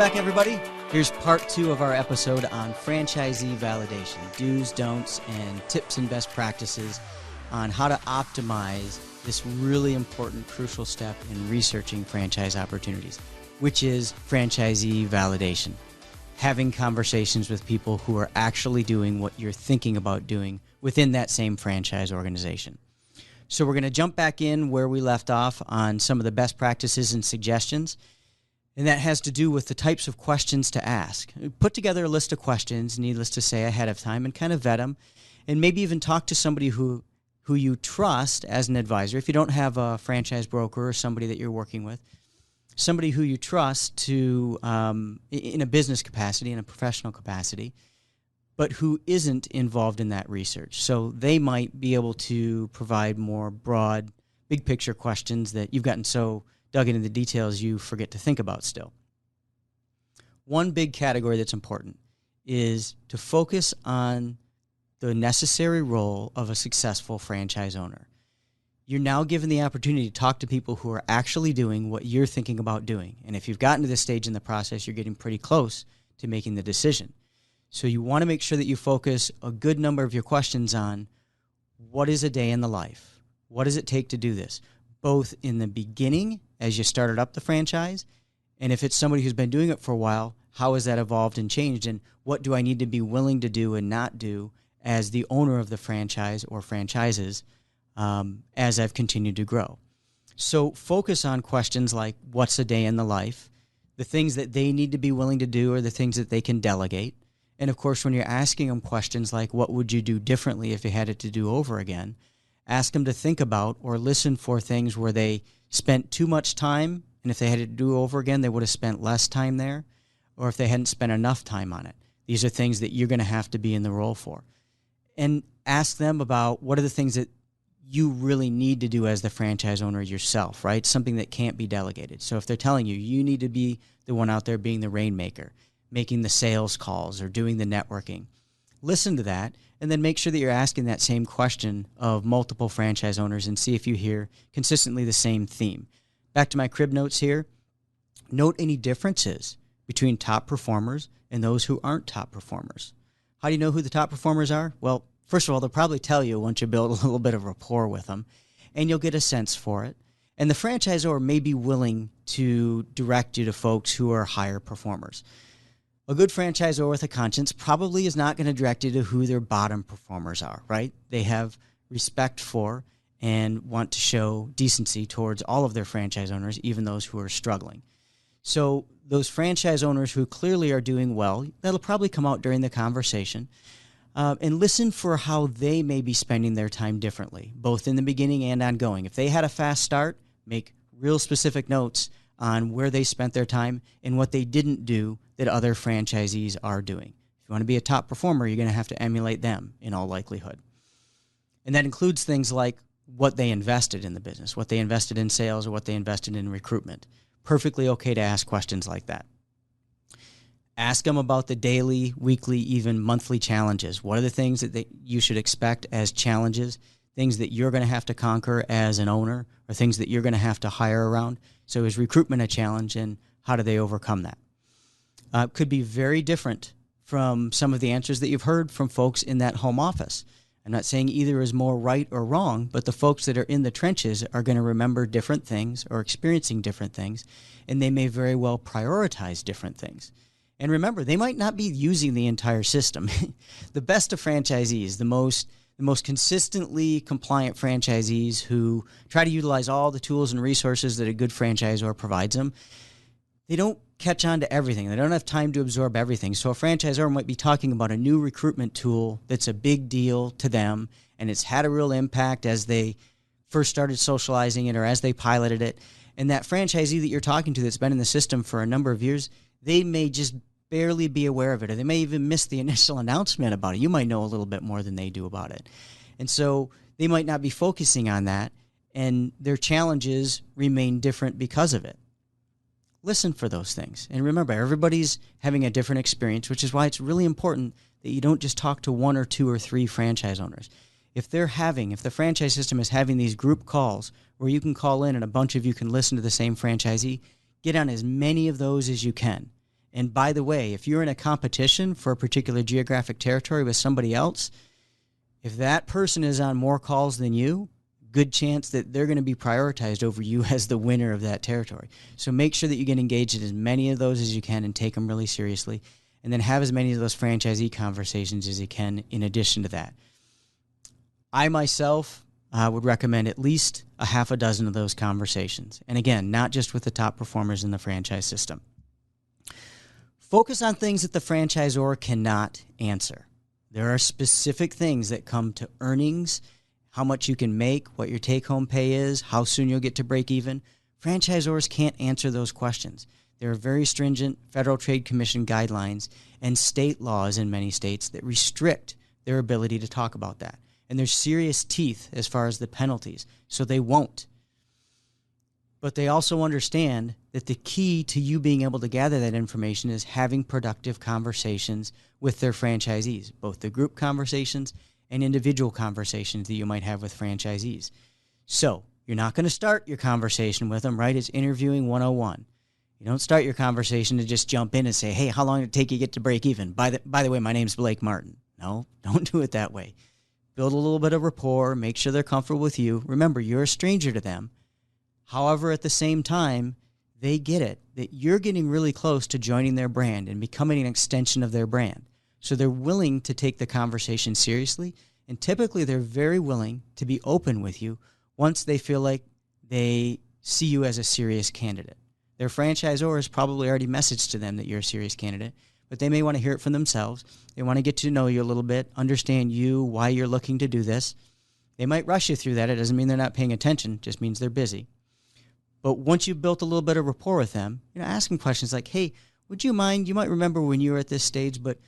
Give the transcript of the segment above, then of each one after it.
back, everybody. Here's part 2 of our episode on franchisee validation, do's, don'ts, and tips and best practices on how to optimize this really important, crucial step in researching franchise opportunities, which is franchisee validation. Having conversations with people who are actually doing what you're thinking about doing within that same franchise organization. So we're going to jump back in where we left off on some of the best practices and suggestions. And that has to do with the types of questions to ask. Put together a list of questions, needless to say, ahead of time and kind of vet them. And maybe even talk to somebody who you trust as an advisor. If you don't have a franchise broker or somebody that you're working with, somebody who you trust to in a business capacity, in a professional capacity, but who isn't involved in that research. So they might be able to provide more broad, big picture questions that you've gotten so dug into the details you forget to think about still. One big category that's important is to focus on the necessary role of a successful franchise owner. You're now given the opportunity to talk to people who are actually doing what you're thinking about doing. And if you've gotten to this stage in the process, you're getting pretty close to making the decision. So you want to make sure that you focus a good number of your questions on what is a day in the life? What does it take to do this? Both in the beginning, as you started up the franchise, and if it's somebody who's been doing it for a while, how has that evolved and changed, and what do I need to be willing to do and not do as the owner of the franchise or franchises as I've continued to grow. So focus on questions like what's a day in the life, the things that they need to be willing to do or the things that they can delegate. And of course, when you're asking them questions like what would you do differently if you had it to do over again, ask them to think about or listen for things where they spent too much time, and if they had to do over again, they would have spent less time there, or if they hadn't spent enough time on it. These are things that you're going to have to be in the role for. And ask them about what are the things that you really need to do as the franchise owner yourself, right? Something that can't be delegated. So if they're telling you, you need to be the one out there being the rainmaker, making the sales calls or doing the networking, listen to that, and then make sure that you're asking that same question of multiple franchise owners and see if you hear consistently the same theme. Back to my crib notes here. Note any differences between top performers and those who aren't top performers. How do you know who the top performers are? Well, first of all, they'll probably tell you once you build a little bit of rapport with them, and you'll get a sense for it. And the franchisor may be willing to direct you to folks who are higher performers. A good franchisor with a conscience probably is not going to direct you to who their bottom performers are, right? They have respect for and want to show decency towards all of their franchise owners, even those who are struggling. So those franchise owners who clearly are doing well, that'll probably come out during the conversation. And listen for how they may be spending their time differently, both in the beginning and ongoing. If they had a fast start, make real specific notes on where they spent their time and what they didn't do that other franchisees are doing. If you want to be a top performer, you're going to have to emulate them in all likelihood. And that includes things like what they invested in the business, what they invested in sales, or what they invested in recruitment. Perfectly okay to ask questions like that. Ask them about the daily, weekly, even monthly challenges. What are the things that you should expect as challenges, things that you're going to have to conquer as an owner, or things that you're going to have to hire around? So is recruitment a challenge, and how do they overcome that? It could be very different from some of the answers that you've heard from folks in that home office. I'm not saying either is more right or wrong, but the folks that are in the trenches are going to remember different things or experiencing different things, and they may very well prioritize different things. And remember, they might not be using the entire system. The best of franchisees, the most consistently compliant franchisees who try to utilize all the tools and resources that a good franchisor provides them, they don't catch on to everything. They don't have time to absorb everything. So a franchisor might be talking about a new recruitment tool that's a big deal to them, and it's had a real impact as they first started socializing it or as they piloted it. And that franchisee that you're talking to that's been in the system for a number of years, they may just barely be aware of it, or they may even miss the initial announcement about it. You might know a little bit more than they do about it. And so they might not be focusing on that, and their challenges remain different because of it. Listen for those things. And remember, everybody's having a different experience, which is why it's really important that you don't just talk to one or two or three franchise owners. If the franchise system is having these group calls where you can call in and a bunch of you can listen to the same franchisee, get on as many of those as you can And by the way, if you're in a competition for a particular geographic territory with somebody else, if that person is on more calls than you, good chance that they're going to be prioritized over you as the winner of that territory. So make sure that you get engaged in as many of those as you can and take them really seriously. And then have as many of those franchisee conversations as you can in addition to that. I myself would recommend at least a half a dozen of those conversations. And again, not just with the top performers in the franchise system. Focus on things that the franchisor cannot answer. There are specific things that come to earnings, how much you can make, what your take-home pay is, how soon you'll get to break even. Franchisors can't answer those questions. There are very stringent Federal Trade Commission guidelines and state laws in many states that restrict their ability to talk about that. And there's serious teeth as far as the penalties, so they won't. But they also understand that the key to you being able to gather that information is having productive conversations with their franchisees, both the group conversations and individual conversations that you might have with franchisees. So you're not going to start your conversation with them, right? It's interviewing 101. You don't start your conversation to just jump in and say, hey, how long did it take you to get to break even? By the way, my name's Blake Martin. No, don't do it that way. Build a little bit of rapport, make sure they're comfortable with you. Remember, you're a stranger to them. However, at the same time, they get it, that you're getting really close to joining their brand and becoming an extension of their brand. So they're willing to take the conversation seriously, and typically they're very willing to be open with you once they feel like they see you as a serious candidate. Their franchisor has probably already messaged to them that you're a serious candidate, but they may want to hear it from themselves. They want to get to know you a little bit, understand you, why you're looking to do this. They might rush you through that. It doesn't mean they're not paying attention. It just means they're busy. But once you've built a little bit of rapport with them, ask them questions like, hey, would you mind, you might remember when you were at this stage, but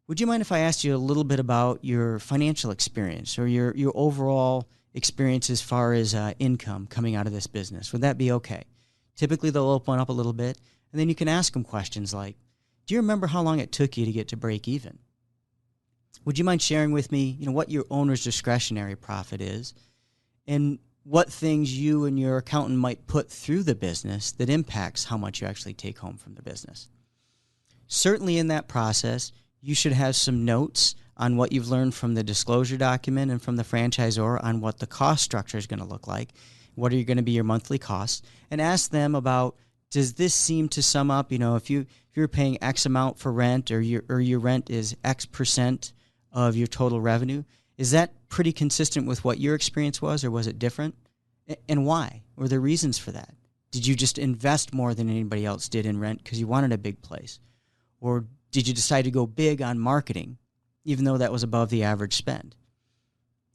would you mind if I asked you a little bit about your financial experience or your overall experience as far as income coming out of this business? Would that be okay? Typically, they'll open up a little bit, and then you can ask them questions like, do you remember how long it took you to get to break even? Would you mind sharing with me, what your owner's discretionary profit is and what things you and your accountant might put through the business that impacts how much you actually take home from the business? Certainly in that process, you should have some notes on what you've learned from the disclosure document and from the franchisor on what the cost structure is going to look like. What are going to be your monthly costs? And ask them about, does this seem to sum up, if you're paying X amount for rent or your rent is X percent of your total revenue, is that pretty consistent with what your experience was, or was it different? And why? Were there reasons for that? Did you just invest more than anybody else did in rent because you wanted a big place? Or did you decide to go big on marketing, even though that was above the average spend?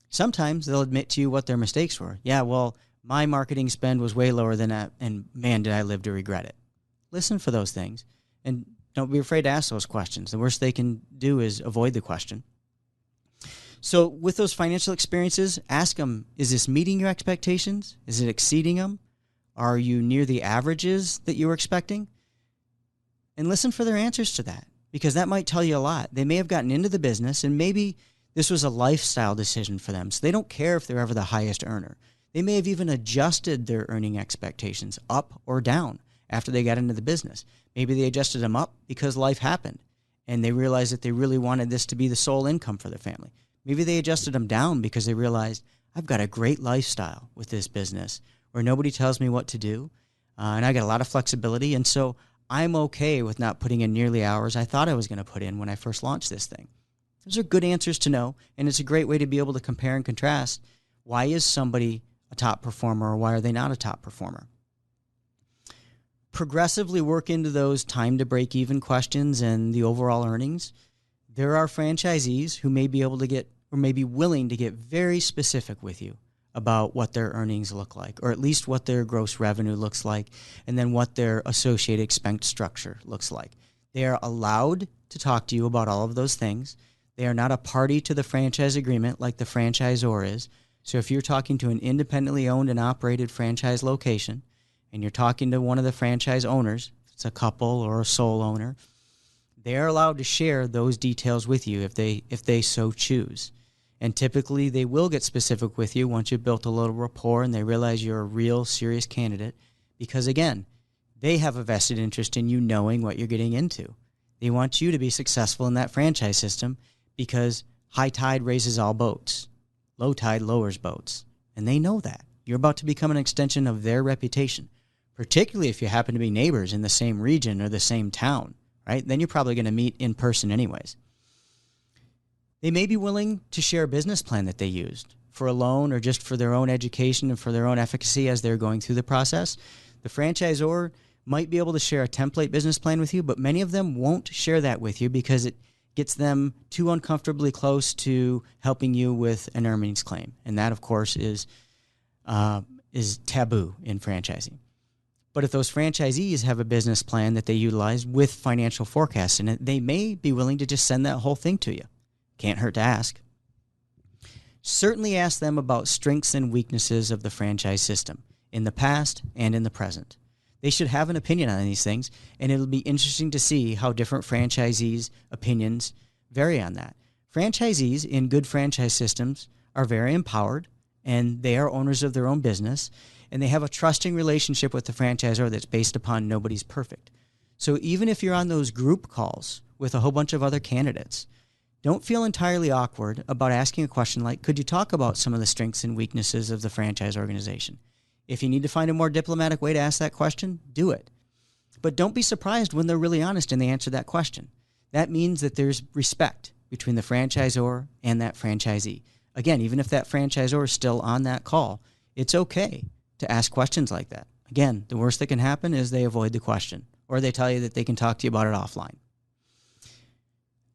Sometimes they'll admit to you what their mistakes were. Yeah, well, my marketing spend was way lower than that, and man, did I live to regret it. Listen for those things, and don't be afraid to ask those questions. The worst they can do is avoid the question. So with those financial experiences, ask them, is this meeting your expectations? Is it exceeding them? Are you near the averages that you were expecting? And listen for their answers to that, because that might tell you a lot. They may have gotten into the business, and maybe this was a lifestyle decision for them, so they don't care if they're ever the highest earner. They may have even adjusted their earning expectations up or down after they got into the business. Maybe they adjusted them up because life happened, and they realized that they really wanted this to be the sole income for their family. Maybe they adjusted them down because they realized, I've got a great lifestyle with this business where nobody tells me what to do, and I got a lot of flexibility, and so I'm okay with not putting in nearly hours I thought I was going to put in when I first launched this thing. Those are good answers to know, and it's a great way to be able to compare and contrast. Why is somebody a top performer, or why are they not a top performer? Progressively work into those time to break even questions and the overall earnings. There are franchisees who may be able to get, or may be willing to get very specific with you about what their earnings look like, or at least what their gross revenue looks like, and then what their associated expense structure looks like. They are allowed to talk to you about all of those things. They are not a party to the franchise agreement like the franchisor is. So if you're talking to an independently owned and operated franchise location, and you're talking to one of the franchise owners, if it's a couple or a sole owner, they're allowed to share those details with you if they so choose. And typically they will get specific with you once you've built a little rapport and they realize you're a real serious candidate, because again, They have a vested interest in you knowing what you're getting into. They want you to be successful in that franchise system because high tide raises all boats. Low tide lowers boats. And they know that. You're about to become an extension of their reputation, particularly if you happen to be neighbors in the same region or the same town, right? Then you're probably going to meet in person anyways. They may be willing to share a business plan that they used for a loan or just for their own education and for their own efficacy as they're going through the process. The franchisor might be able to share a template business plan with you, but many of them won't share that with you because it gets them too uncomfortably close to helping you with an earnings claim. And that, of course, is taboo in franchising. But if those franchisees have a business plan that they utilize with financial forecasts in it, they may be willing to just send that whole thing to you. Can't hurt to ask. Certainly ask them about strengths and weaknesses of the franchise system in the past and in the present. They should have an opinion on these things, and it'll be interesting to see how different franchisees' opinions vary on that. Franchisees in good franchise systems are very empowered, and they are owners of their own business, and they have a trusting relationship with the franchisor that's based upon nobody's perfect. So even if you're on those group calls with a whole bunch of other candidates, don't feel entirely awkward about asking a question like, could you talk about some of the strengths and weaknesses of the franchise organization? If you need to find a more diplomatic way to ask that question, do it. But don't be surprised when they're really honest and they answer that question. That means that there's respect between the franchisor and that franchisee. Again, even if that franchisor is still on that call, it's okay to ask questions like that. Again, the worst that can happen is they avoid the question or they tell you that they can talk to you about it offline.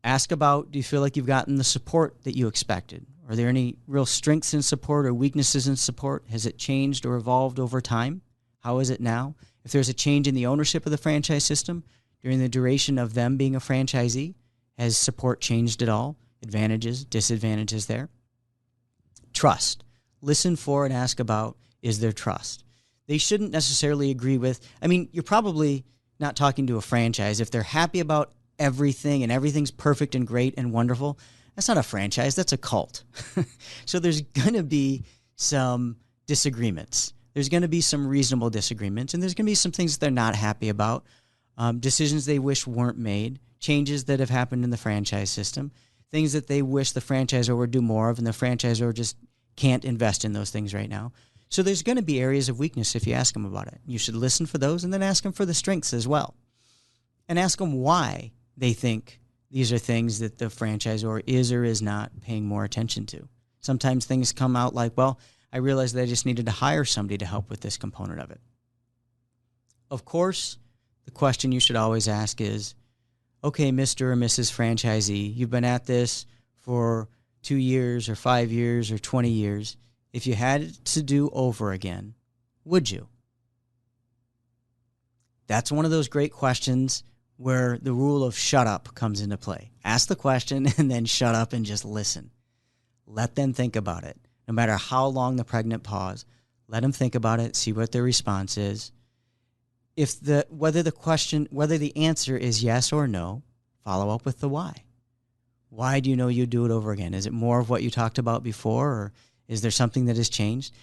Ask about, do you feel like you've gotten the support that you expected? Are there any real strengths in support or weaknesses in support? Has it changed or evolved over time? How is it now? If there's a change in the ownership of the franchise system during the duration of them being a franchisee, has support changed at all? Advantages, disadvantages there? Trust. Listen for and ask about, is there trust? They shouldn't necessarily agree with, you're probably not talking to a franchise. If they're happy about everything and everything's perfect and great and wonderful, that's not a franchise, that's a cult. So there's going to be some disagreements. There's going to be some reasonable disagreements, and there's going to be some things that they're not happy about, decisions they wish weren't made, changes that have happened in the franchise system, things that they wish the franchisor would do more of, and the franchisor just can't invest in those things right now. So there's going to be areas of weakness if you ask them about it. You should listen for those and then ask them for the strengths as well. And ask them why they think these are things that the franchisor is or is not paying more attention to. Sometimes things come out like, well, I realized that I just needed to hire somebody to help with this component of it. Of course, the question you should always ask is, okay, Mr. or Mrs. Franchisee, you've been at this for 2 years or 5 years or 20 years. If you had it to do over again, would you? That's one of those great questions where the rule of shut up comes into play. Ask the question and then shut up and just listen. Let them think about it. No matter how long the pregnant pause, let them think about it, see what their response is. Whether the answer is yes or no, follow up with the why. Why do you know you'd do it over again? Is it more of what you talked about before, or is there something that has changed?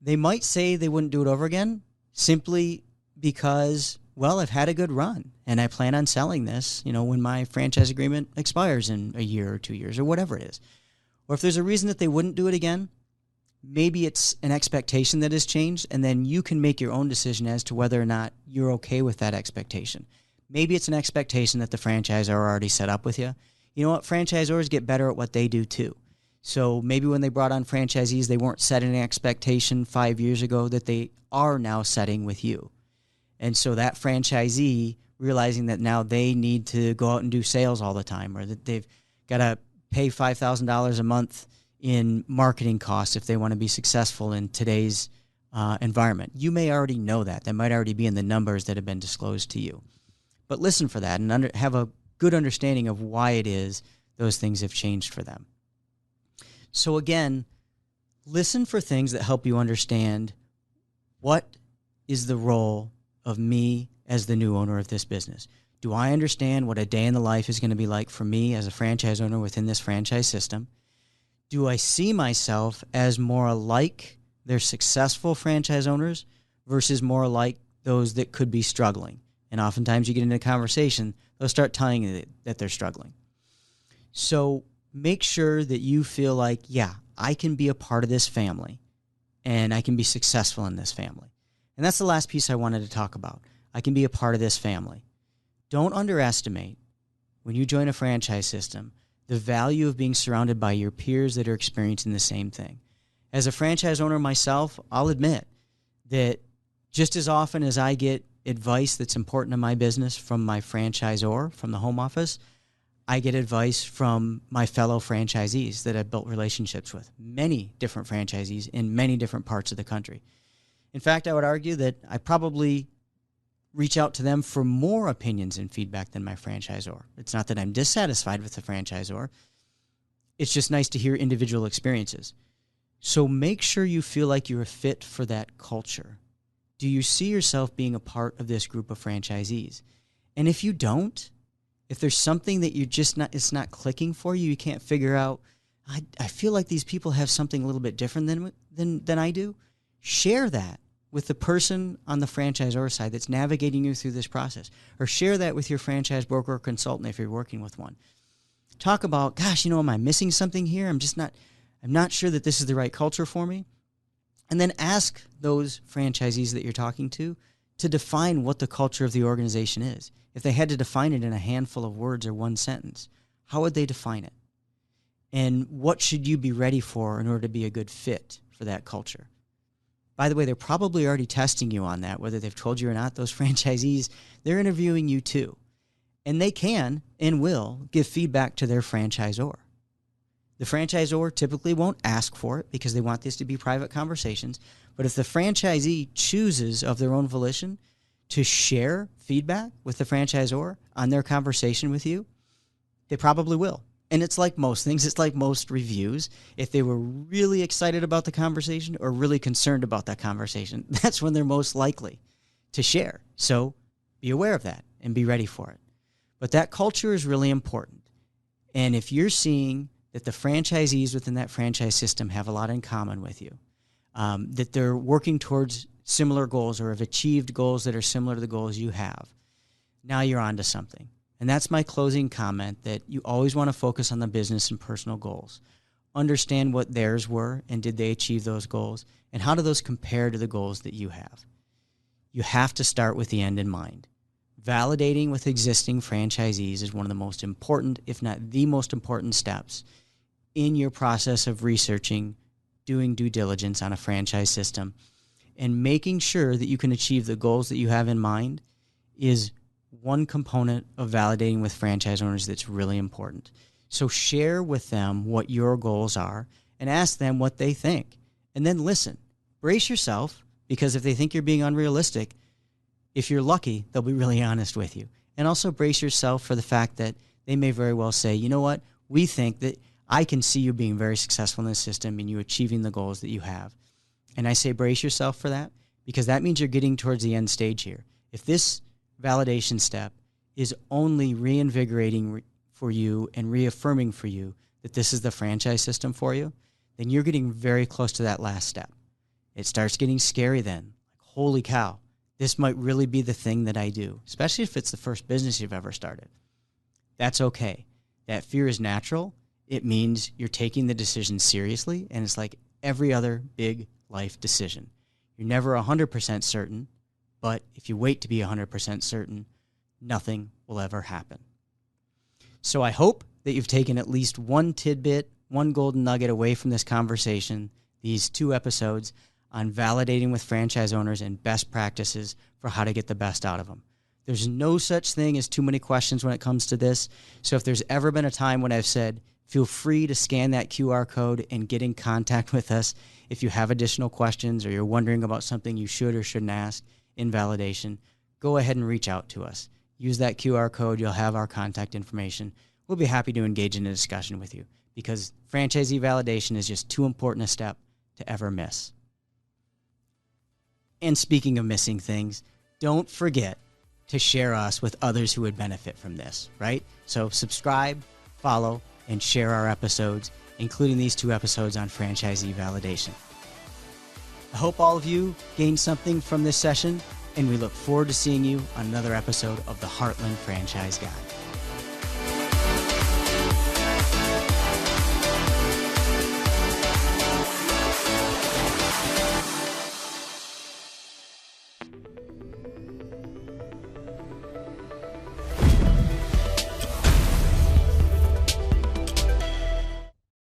They might say they wouldn't do it over again simply because, well, I've had a good run and I plan on selling this, when my franchise agreement expires in a year or 2 years or whatever it is. Or if there's a reason that they wouldn't do it again, maybe it's an expectation that has changed, and then you can make your own decision as to whether or not you're okay with that expectation. Maybe it's an expectation that the franchisor already set up with you. You know what? Franchisors get better at what they do too. So maybe when they brought on franchisees, they weren't setting an expectation 5 years ago that they are now setting with you. And so that franchisee, realizing that now they need to go out and do sales all the time, or that they've got to pay $5,000 a month in marketing costs if they want to be successful in today's environment. You may already know that. That might already be in the numbers that have been disclosed to you. But listen for that and have a good understanding of why it is those things have changed for them. So again, listen for things that help you understand what is the role of me as the new owner of this business. Do I understand what a day in the life is going to be like for me as a franchise owner within this franchise system? Do I see myself as more like their successful franchise owners versus more like those that could be struggling. And oftentimes you get into a conversation, they'll start telling you that they're struggling. So make sure that you feel like, yeah, I can be a part of this family and I can be successful in this family. And that's the last piece I wanted to talk about. I can be a part of this family. Don't underestimate, when you join a franchise system, the value of being surrounded by your peers that are experiencing the same thing. As a franchise owner myself, I'll admit that just as often as I get advice that's important to my business from my franchisor, from the home office, I get advice from my fellow franchisees that I've built relationships with, many different franchisees in many different parts of the country. In fact, I would argue that I probably reach out to them for more opinions and feedback than my franchisor. It's not that I'm dissatisfied with the franchisor. It's just nice to hear individual experiences. So make sure you feel like you're a fit for that culture. Do you see yourself being a part of this group of franchisees? And if you don't, if there's something that you're just not, it's not clicking for you, you can't figure out, I feel like these people have something a little bit different than I do, share that with the person on the franchisor side that's navigating you through this process. Or share that with your franchise broker or consultant if you're working with one. Talk about, gosh, am I missing something here? I'm not sure that this is the right culture for me. And then ask those franchisees that you're talking to define what the culture of the organization is. If they had to define it in a handful of words or one sentence, how would they define it? And what should you be ready for in order to be a good fit for that culture? By the way, they're probably already testing you on that, whether they've told you or not. Those franchisees, they're interviewing you too. And they can and will give feedback to their franchisor. The franchisor typically won't ask for it because they want this to be private conversations. But if the franchisee chooses of their own volition to share feedback with the franchisor on their conversation with you, they probably will. And it's like most things. It's like most reviews. If they were really excited about the conversation or really concerned about that conversation, that's when they're most likely to share. So be aware of that and be ready for it. But that culture is really important. And if you're seeing that the franchisees within that franchise system have a lot in common with you, that they're working towards similar goals or have achieved goals that are similar to the goals you have, now you're onto something. And that's my closing comment, that you always want to focus on the business and personal goals. Understand what theirs were and did they achieve those goals, and how do those compare to the goals that you have. You have to start with the end in mind. Validating with existing franchisees is one of the most important, if not the most important steps in your process of researching, doing due diligence on a franchise system, and making sure that you can achieve the goals that you have in mind is one component of validating with franchise owners that's really important. So share with them what your goals are and ask them what they think. And then listen. Brace yourself, because if they think you're being unrealistic, if you're lucky, they'll be really honest with you. And also brace yourself for the fact that they may very well say, you know what, we think that I can see you being very successful in this system and you achieving the goals that you have. And I say brace yourself for that because that means you're getting towards the end stage here. If this validation step is only reinvigorating for you and reaffirming for you that this is the franchise system for you, then you're getting very close to that last step. It starts getting scary then. Like, holy cow, this might really be the thing that I do, especially if it's the first business you've ever started. That's okay. That fear is natural. It means you're taking the decision seriously, and it's like every other big life decision. You're never 100% certain, but if you wait to be 100% certain, nothing will ever happen. So I hope that you've taken at least one tidbit, one golden nugget away from this conversation, these 2 episodes on validating with franchise owners and best practices for how to get the best out of them. There's no such thing as too many questions when it comes to this. So if there's ever been a time when I've said, feel free to scan that QR code and get in contact with us if you have additional questions or you're wondering about something you should or shouldn't ask in validation, go ahead and reach out to us. Use that QR code. You'll have our contact information. We'll be happy to engage in a discussion with you because franchisee validation is just too important a step to ever miss. And speaking of missing things, don't forget to share us with others who would benefit from this, right? So subscribe, follow, and share our episodes, including these 2 episodes on franchisee validation. I hope all of you gained something from this session. And we look forward to seeing you on another episode of the Heartland Franchise Guide.